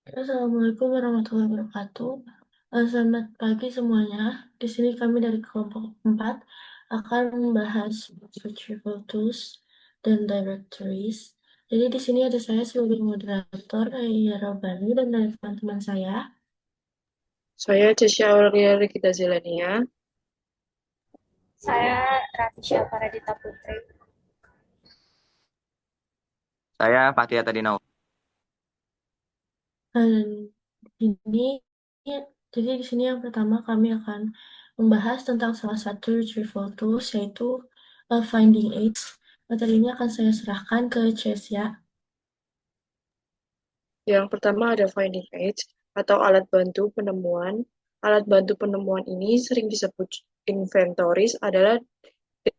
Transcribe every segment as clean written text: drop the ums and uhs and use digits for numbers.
Assalamualaikum warahmatullahi wabarakatuh. Selamat pagi semuanya. Di sini kami dari kelompok 4 akan membahas retrieval tools dan directories. Jadi di sini ada saya sebagai moderator, Aya Robani, dan dari teman-teman saya. Saya Cisha Aurelia Regita Zelania. Saya Ratisha Paradita Putri. Saya Fatia Tadinau. Dan ini, jadi di sini yang pertama kami akan membahas tentang salah satu retrieval tools, yaitu Finding Aids. Materinya akan saya serahkan ke Cesia. Yang pertama ada finding aids atau alat bantu penemuan. Alat bantu penemuan ini sering disebut inventories, adalah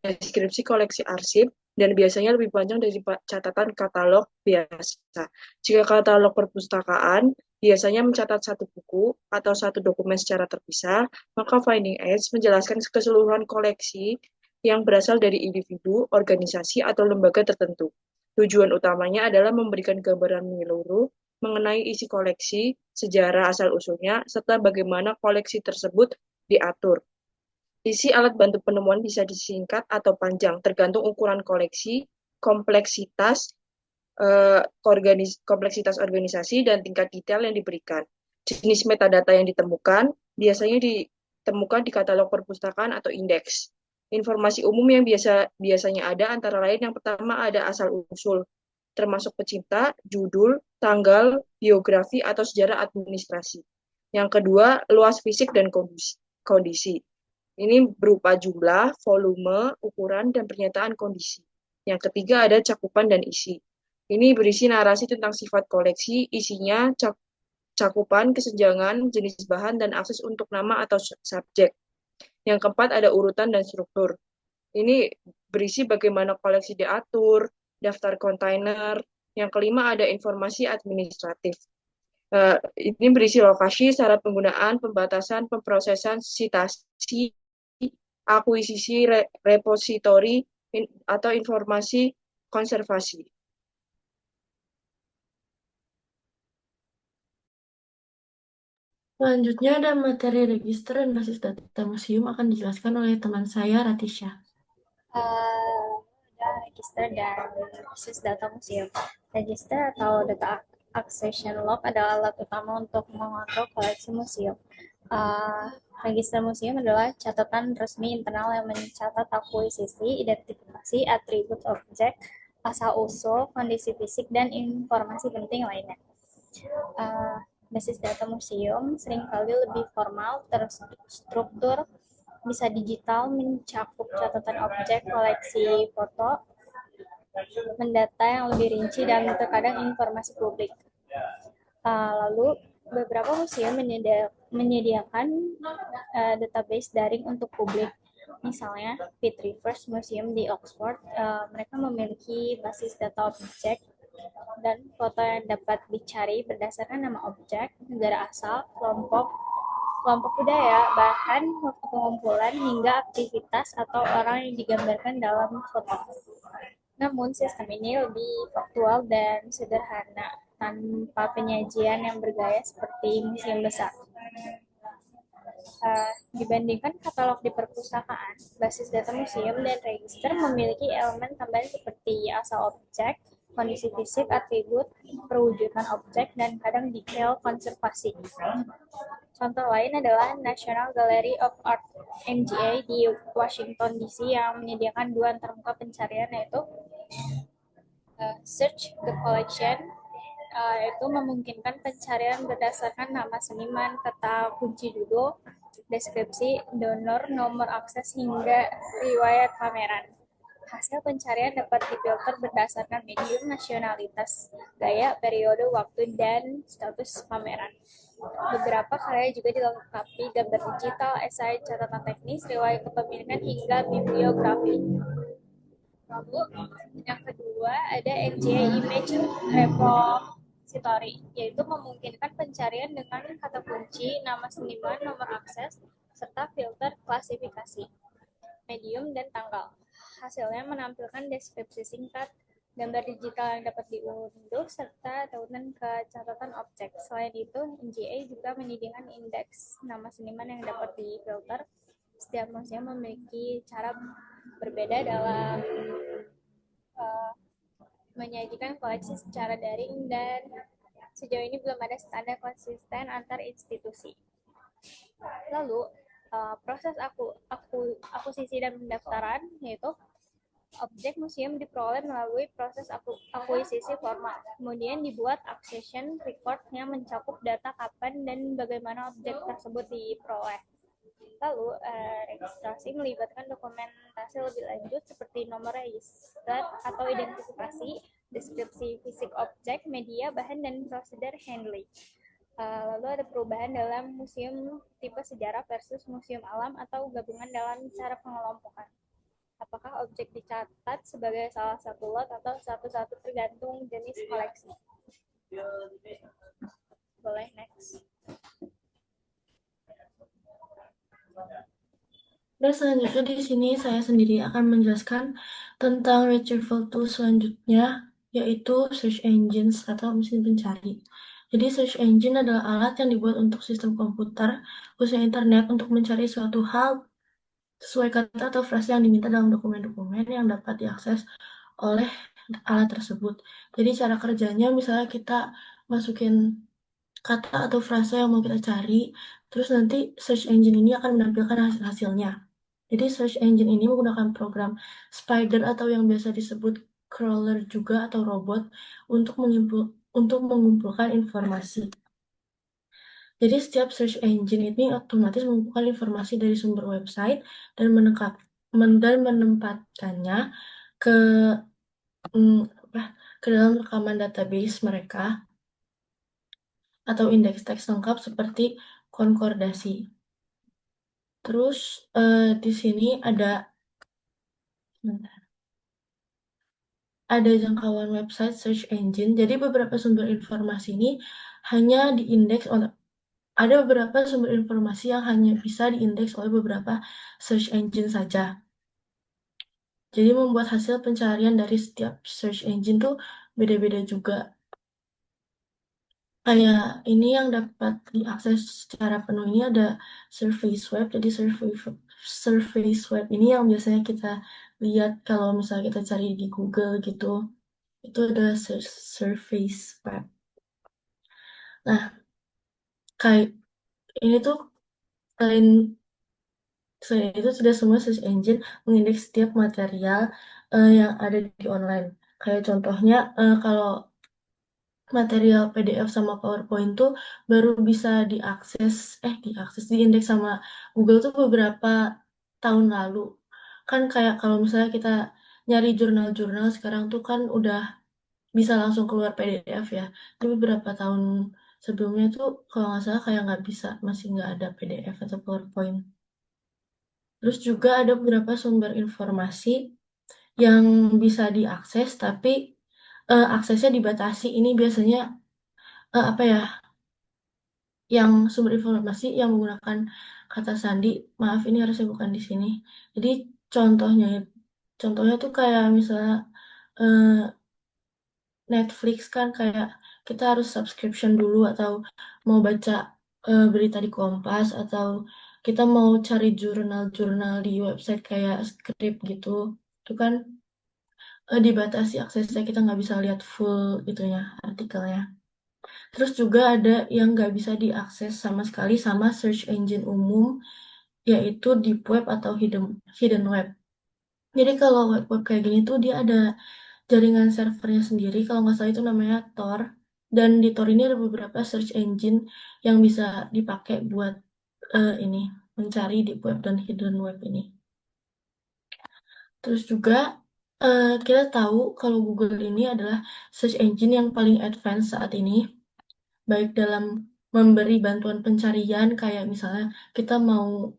deskripsi koleksi arsip dan biasanya lebih panjang dari catatan katalog biasa. Jika katalog perpustakaan biasanya mencatat satu buku atau satu dokumen secara terpisah, maka finding aids menjelaskan keseluruhan koleksi yang berasal dari individu, organisasi, atau lembaga tertentu. Tujuan utamanya adalah memberikan gambaran menyeluruh mengenai isi koleksi, sejarah asal-usulnya, serta bagaimana koleksi tersebut diatur. Isi alat bantu penemuan bisa disingkat atau panjang, tergantung ukuran koleksi, kompleksitas, kompleksitas organisasi, dan tingkat detail yang diberikan. Jenis metadata yang ditemukan biasanya ditemukan di katalog perpustakaan atau indeks. Informasi umum yang biasanya ada antara lain yang pertama ada asal-usul, termasuk pecinta, judul, tanggal, biografi, atau sejarah administrasi. Yang kedua, luas fisik dan kondisi. Ini berupa jumlah, volume, ukuran, dan pernyataan kondisi. Yang ketiga ada cakupan dan isi. Ini berisi narasi tentang sifat koleksi, isinya cakupan, kesenjangan, jenis bahan, dan akses untuk nama atau subjek. Yang keempat ada urutan dan struktur. Ini berisi bagaimana koleksi diatur, daftar kontainer. Yang kelima ada informasi administratif. Ini berisi lokasi, syarat penggunaan, pembatasan, pemrosesan, sitasi, akuisisi, repositori, atau informasi konservasi. Selanjutnya ada materi register dan basis data museum akan dijelaskan oleh teman saya, Ratisha. Ada register dan basis data museum. Register atau data accession log adalah alat utama untuk mengontrol koleksi museum. Register museum adalah catatan resmi internal yang mencatat akuisisi, identifikasi, atribut objek, asal-usul, kondisi fisik, dan informasi penting lainnya. Basis data museum seringkali lebih formal, terstruktur, bisa digital, mencakup catatan objek, koleksi foto, mendata yang lebih rinci, dan terkadang informasi publik. Lalu beberapa museum menyediakan database daring untuk publik. Misalnya Pitt Rivers Museum di Oxford, mereka memiliki basis data objek dan foto yang dapat dicari berdasarkan nama objek, negara asal, kelompok budaya, bahan pengumpulan, hingga aktivitas atau orang yang digambarkan dalam foto. Namun, sistem ini lebih faktual dan sederhana, tanpa penyajian yang bergaya seperti museum besar. Dibandingkan katalog di perpustakaan, basis data museum dan register memiliki elemen tambahan seperti asal objek, kondisi fisik, atribut, perwujudan objek, dan kadang detail konservasi. Contoh lain adalah National Gallery of Art (NGA) di Washington DC yang menyediakan dua antarmuka pencarian, yaitu Search the Collection, itu memungkinkan pencarian berdasarkan nama seniman, kata kunci judul, deskripsi, donor, nomor akses, hingga riwayat pameran. Hasil pencarian dapat difilter berdasarkan medium, nasionalitas, gaya, periode, waktu, dan status pameran. Beberapa karya juga dilengkapi gambar digital, esai, catatan teknis, riwayat kepemilikan, hingga bibliografi. Lalu yang kedua ada NGA Image Repository, yaitu memungkinkan pencarian dengan kata kunci, nama seniman, nomor akses, serta filter klasifikasi, medium, dan tanggal. Hasilnya menampilkan deskripsi singkat, gambar digital yang dapat diunduh, serta tautan ke catatan objek. Selain itu, NGA juga menyediakan indeks nama seniman yang dapat difilter. Setiap museum memiliki cara berbeda dalam uh, menyajikan koleksi secara daring, dan sejauh ini belum ada standar konsisten antar institusi. Lalu, proses akuisisi dan pendaftaran, yaitu objek museum diperoleh melalui proses akuisisi formal. Kemudian dibuat accession record yang mencakup data kapan dan bagaimana objek tersebut diperoleh. Lalu, registrasi melibatkan dokumentasi lebih lanjut seperti nomor register atau identifikasi, deskripsi fisik objek, media, bahan, dan prosedur handling. Lalu ada perubahan dalam museum tipe sejarah versus museum alam atau gabungan dalam cara pengelompokan. Apakah objek dicatat sebagai salah satu lot atau satu-satu tergantung jenis koleksi? Boleh, next. Dan selanjutnya di sini saya sendiri akan menjelaskan tentang retrieval tool selanjutnya, yaitu search engines atau mesin pencari. Jadi search engine adalah alat yang dibuat untuk sistem komputer, khususnya internet, untuk mencari suatu hal sesuai kata atau frase yang diminta dalam dokumen-dokumen yang dapat diakses oleh alat tersebut. Jadi cara kerjanya misalnya kita masukin kata atau frase yang mau kita cari, terus nanti search engine ini akan menampilkan hasil-hasilnya. Jadi search engine ini menggunakan program spider atau yang biasa disebut crawler juga atau robot untuk mengumpulkan informasi. Jadi setiap search engine ini otomatis mengumpulkan informasi dari sumber website dan menempatkannya ke ke dalam rekaman database mereka atau indeks teks lengkap seperti konkordasi. Terus di sini ada jangkauan website search engine. Jadi beberapa sumber informasi ini hanya diindeks oleh ada beberapa sumber informasi yang hanya bisa diindeks oleh beberapa search engine saja. Jadi membuat hasil pencarian dari setiap search engine tuh beda-beda juga. Kayak ini yang dapat diakses secara penuh ini ada surface web. Jadi surface web ini yang biasanya kita lihat kalau misalnya kita cari di Google gitu. Itu adalah surface web. Nah, kayak ini tuh selain itu sudah semua search engine mengindeks setiap material yang ada di online. Kayak contohnya kalau material PDF sama PowerPoint tuh baru bisa diindeks sama Google tuh beberapa tahun lalu. Kan kayak kalau misalnya kita nyari jurnal-jurnal sekarang tuh kan udah bisa langsung keluar PDF ya. Tapi beberapa tahun sebelumnya tuh kalau nggak salah kayak nggak bisa, masih nggak ada PDF atau PowerPoint. Terus juga ada beberapa sumber informasi yang bisa diakses, tapi aksesnya dibatasi. Ini biasanya apa ya? Yang sumber informasi yang menggunakan kata sandi. Maaf, ini harusnya bukan di sini. Jadi contohnya tuh kayak misalnya Netflix kan kayak kita harus subscription dulu atau mau baca berita di Kompas atau kita mau cari jurnal-jurnal di website kayak Script gitu. Itu kan dibatasi aksesnya, kita nggak bisa lihat full itunya, artikelnya. Terus juga ada yang nggak bisa diakses sama sekali sama search engine umum, yaitu deep web atau hidden web. Jadi kalau web kayak gini tuh dia ada jaringan servernya sendiri, kalau nggak salah itu namanya Tor. Dan di Tor ini ada beberapa search engine yang bisa dipakai buat ini mencari deep web dan hidden web ini. Terus juga kita tahu kalau Google ini adalah search engine yang paling advance saat ini, baik dalam memberi bantuan pencarian, kayak misalnya kita mau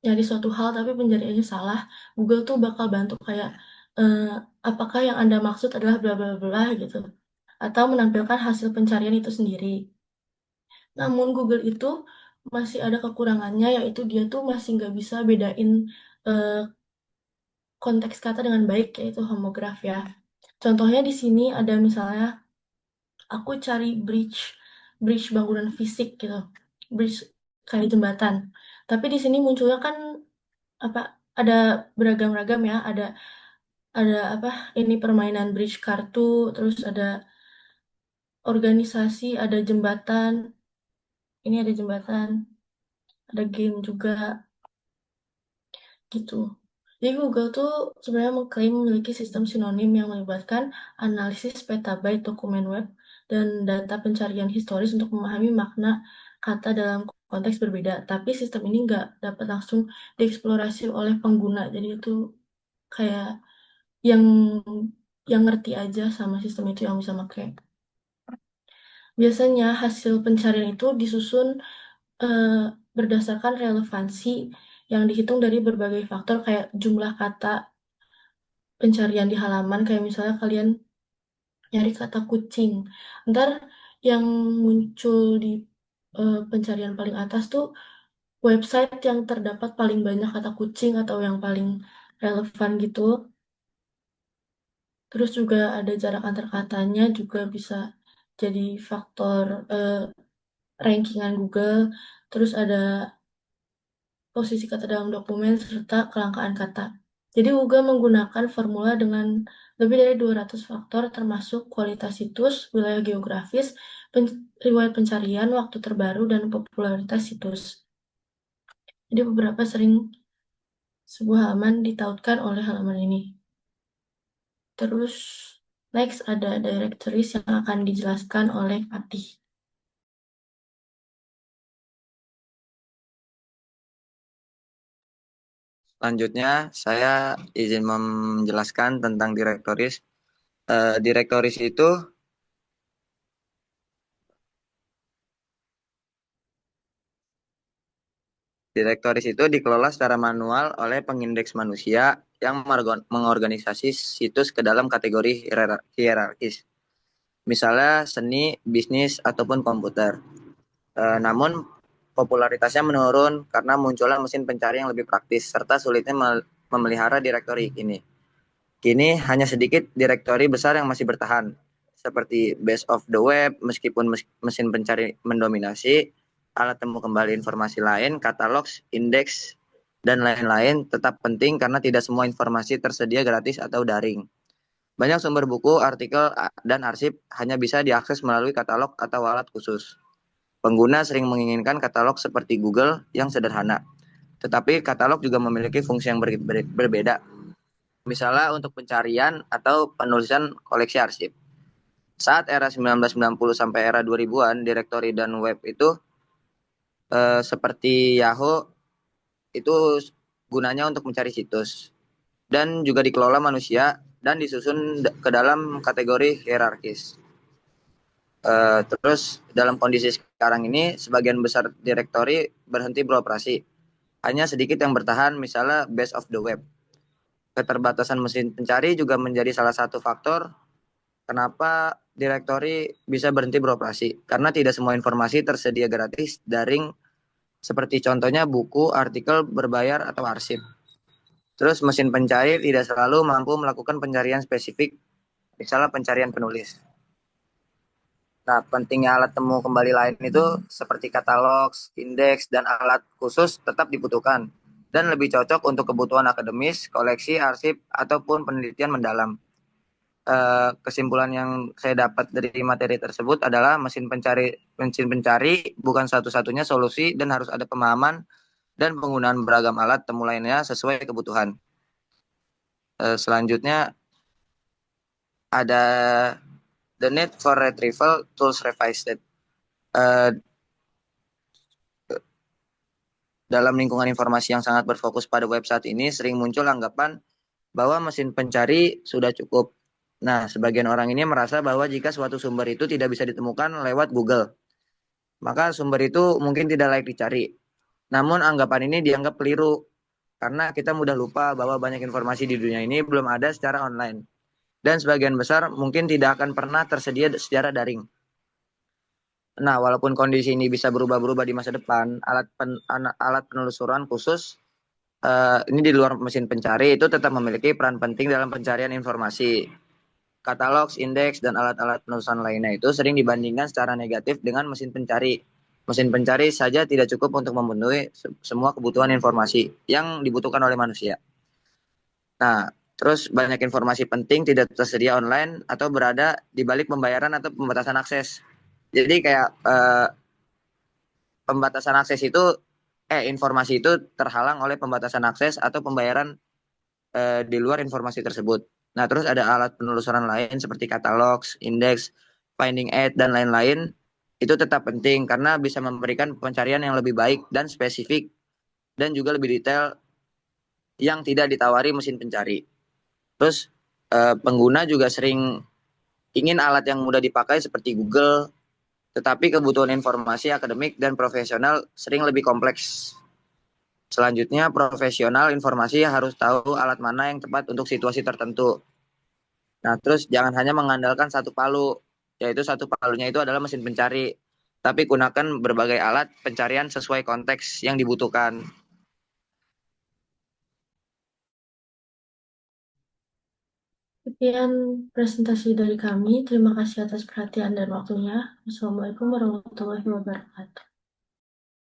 nyari suatu hal tapi pencariannya salah, Google tuh bakal bantu kayak apakah yang Anda maksud adalah bla bla bla gitu, atau menampilkan hasil pencarian itu sendiri. Namun Google itu masih ada kekurangannya, yaitu dia tuh masih nggak bisa bedain konteks kata dengan baik, yaitu homograf ya. Contohnya di sini ada misalnya aku cari bridge bangunan fisik gitu, bridge kayak jembatan. Tapi di sini munculnya kan apa ada beragam-ragam ya, ada apa ini permainan bridge kartu, terus ada organisasi, ada jembatan, ini ada jembatan, ada game juga gitu. Jadi Google tuh sebenarnya mengklaim memiliki sistem sinonim yang melibatkan analisis petabyte dokumen web dan data pencarian historis untuk memahami makna kata dalam konteks berbeda. Tapi sistem ini nggak dapat langsung dieksplorasi oleh pengguna. Jadi itu kayak yang yang ngerti aja sama sistem itu yang bisa pakai. Biasanya hasil pencarian itu disusun berdasarkan relevansi yang dihitung dari berbagai faktor kayak jumlah kata pencarian di halaman, kayak misalnya kalian nyari kata kucing. Ntar yang muncul di pencarian paling atas tuh website yang terdapat paling banyak kata kucing atau yang paling relevan gitu. Terus juga ada jarak antar katanya juga bisa jadi faktor rankingan Google. Terus ada posisi kata dalam dokumen, serta kelangkaan kata. Jadi Google menggunakan formula dengan lebih dari 200 faktor termasuk kualitas situs, wilayah geografis, riwayat pencarian, waktu terbaru, dan popularitas situs. Jadi beberapa sering sebuah halaman ditautkan oleh halaman ini. Terus next ada directories yang akan dijelaskan oleh Fatih. Selanjutnya, saya izin menjelaskan tentang direktoris. Direktoris itu dikelola secara manual oleh pengindeks manusia yang mengorganisasi situs ke dalam kategori hierarkis. Misalnya seni, bisnis, ataupun komputer. Namun popularitasnya menurun karena munculnya mesin pencari yang lebih praktis serta sulitnya memelihara direktori ini. Kini hanya sedikit direktori besar yang masih bertahan, seperti Best of the Web, meskipun mesin pencari mendominasi, alat temu kembali informasi lain, katalog, indeks, dan lain-lain tetap penting karena tidak semua informasi tersedia gratis atau daring. Banyak sumber buku, artikel, dan arsip hanya bisa diakses melalui katalog atau alat khusus. Pengguna sering menginginkan katalog seperti Google yang sederhana, tetapi katalog juga memiliki fungsi yang berbeda. Misalnya untuk pencarian atau penulisan koleksi arsip. Saat era 1990 sampai era 2000-an, direktori dan web itu seperti Yahoo itu gunanya untuk mencari situs dan juga dikelola manusia dan disusun ke dalam kategori hierarkis. Terus dalam kondisi sekarang ini, sebagian besar direktori berhenti beroperasi. Hanya sedikit yang bertahan, misalnya Best of the Web. Keterbatasan mesin pencari juga menjadi salah satu faktor kenapa direktori bisa berhenti beroperasi. Karena tidak semua informasi tersedia gratis, daring, seperti contohnya buku, artikel berbayar, atau arsip. Terus mesin pencari tidak selalu mampu melakukan pencarian spesifik, misalnya pencarian penulis. Nah, pentingnya alat temu kembali lain itu seperti katalog, indeks, dan alat khusus tetap dibutuhkan dan lebih cocok untuk kebutuhan akademis, koleksi, arsip, ataupun penelitian mendalam. Kesimpulan yang saya dapat dari materi tersebut adalah mesin pencari bukan satu-satunya solusi dan harus ada pemahaman dan penggunaan beragam alat temu lainnya sesuai kebutuhan. Selanjutnya ada the need for retrieval tools revised. Dalam lingkungan informasi yang sangat berfokus pada website ini, sering muncul anggapan bahwa mesin pencari sudah cukup. Nah, sebagian orang ini merasa bahwa jika suatu sumber itu tidak bisa ditemukan lewat Google, maka sumber itu mungkin tidak layak dicari. Namun anggapan ini dianggap keliru, karena kita mudah lupa bahwa banyak informasi di dunia ini belum ada secara online. Dan sebagian besar mungkin tidak akan pernah tersedia secara daring. Nah, walaupun kondisi ini bisa berubah-berubah di masa depan, alat penelusuran khusus ini di luar mesin pencari itu tetap memiliki peran penting dalam pencarian informasi. katalog, indeks, dan alat-alat penelusuran lainnya itu sering dibandingkan secara negatif dengan mesin pencari. Mesin pencari saja tidak cukup untuk memenuhi semua kebutuhan informasi yang dibutuhkan oleh manusia. Nah, terus banyak informasi penting tidak tersedia online atau berada di balik pembayaran atau pembatasan akses. Jadi kayak pembatasan akses itu, informasi itu terhalang oleh pembatasan akses atau pembayaran di luar informasi tersebut. Nah, terus ada alat penelusuran lain seperti katalog, indeks, finding aid, dan lain-lain. Itu tetap penting karena bisa memberikan pencarian yang lebih baik dan spesifik dan juga lebih detail yang tidak ditawari mesin pencari. Terus pengguna juga sering ingin alat yang mudah dipakai seperti Google, tetapi kebutuhan informasi akademik dan profesional sering lebih kompleks. Selanjutnya, profesional informasi harus tahu alat mana yang tepat untuk situasi tertentu. Nah, terus jangan hanya mengandalkan satu palu, yaitu satu palunya itu adalah mesin pencari, tapi gunakan berbagai alat pencarian sesuai konteks yang dibutuhkan. Sekian presentasi dari kami. Terima kasih atas perhatian dan waktunya. Wassalamualaikum warahmatullahi wabarakatuh.